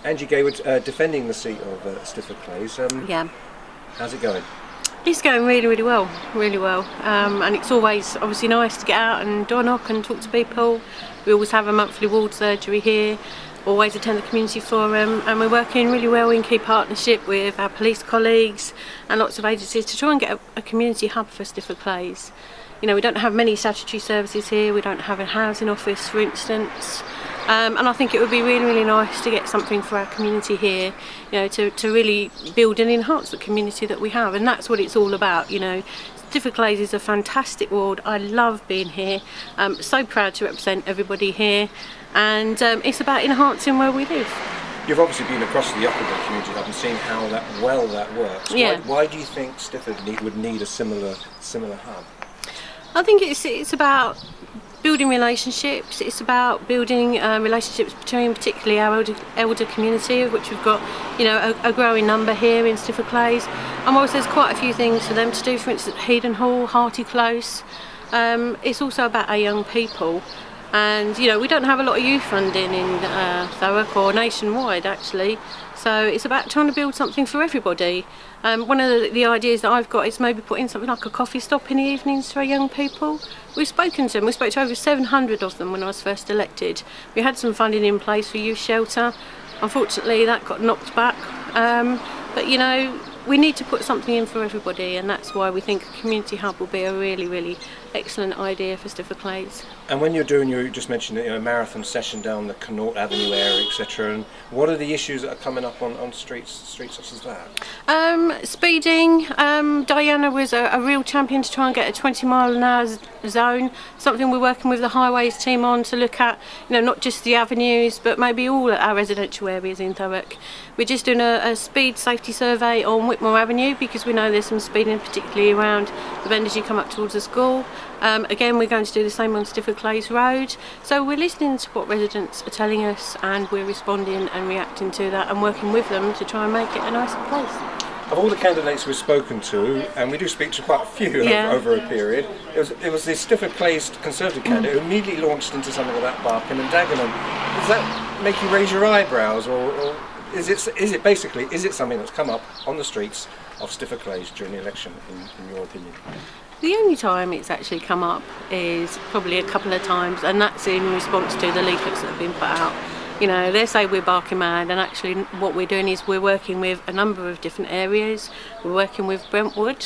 Angie Gaywood, defending the seat of Stifford Clays. Yeah. How's it going? It's going really, really well, really well. And it's always obviously nice to get out and door knock and talk to people. We always have a monthly ward surgery here, always attend the community forum, and we're working really well in key partnership with our police colleagues and lots of agencies to try and get a community hub for Stifford Clays. You know, we don't have many statutory services here, we don't have a housing office, for instance. And I think it would be really, really nice to get something for our community here, you know, to really build and enhance the community that we have, and that's what it's all about, you know. Stifford Clays is a fantastic ward. I love being here. I'm so proud to represent everybody here, and it's about enhancing where we live. You've obviously been across the Upperton community hub and seen how well that works. Yeah. Why do you think Stifford would need a similar hub? I think it's about building relationships. It's about building relationships between particularly our elder community, of which we've got, you know, a growing number here in Stifford Clays. And whilst there's quite a few things for them to do, for instance, Headon Hall, Hearty Close, it's also about our young people. And you know, we don't have a lot of youth funding in Thurrock or nationwide actually, so it's about trying to build something for everybody. One of the ideas that I've got is maybe putting something like a coffee stop in the evenings for our young people. We've spoken to them, we spoke to over 700 of them when I was first elected. We had some funding in place for youth shelter. Unfortunately that got knocked back, but you know, we need to put something in for everybody, and that's why we think a community hub will be a really, really excellent idea for Stifford Clays. And when you're doing you just mentioned, you know, marathon session down the Connaught Avenue area, etc., and what are the issues that are coming up on streets such as that? Speeding. Diana was a real champion to try and get a 20-mile-an-hour zone, something we're working with the highways team on to look at, you know, not just the avenues but maybe all our residential areas in Thurrock. We're just doing a speed safety survey on Whitmore Avenue because we know there's some speeding, particularly around the bend as you come up towards the school. Again, we're going to do the same on Stifford Clays Road. So we're listening to what residents are telling us, and we're responding and reacting to that and working with them to try and make it a nicer place. Of all the candidates we've spoken to, and we do speak to quite a few over a period, it was the Stifford Clays Conservative candidate who immediately launched into something about Barking and Dagenham. Does that make you raise your eyebrows, or is it something that's come up on the streets of Stifford Clays during the election, in your opinion? The only time it's actually come up is probably a couple of times, and that's in response to the leaflets that have been put out. You know, they say we're barking mad, and actually what we're doing is we're working with a number of different areas. We're working with Brentwood,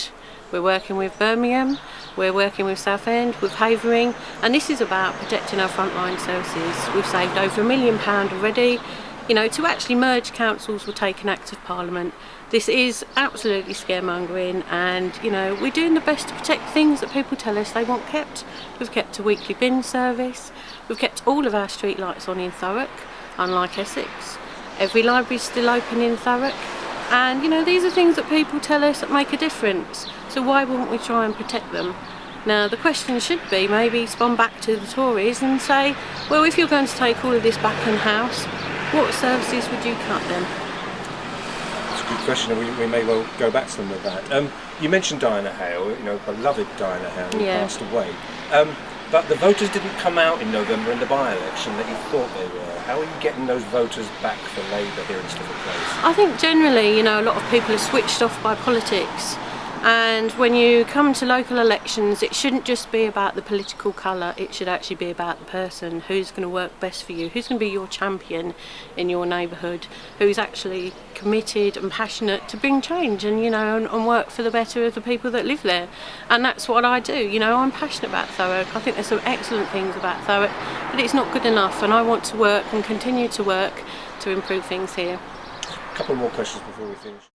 we're working with Birmingham, we're working with Southend, with Havering, and this is about protecting our frontline services. We've saved over £1 million already. You know, to actually merge councils will take an Act of Parliament. This is absolutely scaremongering, and you know, we're doing the best to protect things that people tell us they want kept. We've kept a weekly bin service, we've kept all of our street lights on in Thurrock, unlike Essex. Every library's still open in Thurrock, and you know, these are things that people tell us that make a difference, so why wouldn't we try and protect them? Now the question should be maybe spun back to the Tories and say, well, if you're going to take all of this back in-house, what services would you cut then? That's a good question, and we may well go back to them with that. You mentioned Diana Hale, you know, beloved Diana Hale, who passed away. But the voters didn't come out in November in the by-election that you thought they were. How are you getting those voters back for Labour here in Stifford Clays? I think generally, you know, a lot of people are switched off by politics. And when you come to local elections, it shouldn't just be about the political colour, it should actually be about the person, who's going to work best for you, who's going to be your champion in your neighbourhood, who's actually committed and passionate to bring change and, you know, and work for the better of the people that live there. And that's what I do. You know, I'm passionate about Thurrock. I think there's some excellent things about Thurrock, but it's not good enough, and I want to work and continue to work to improve things here. A couple more questions before we finish.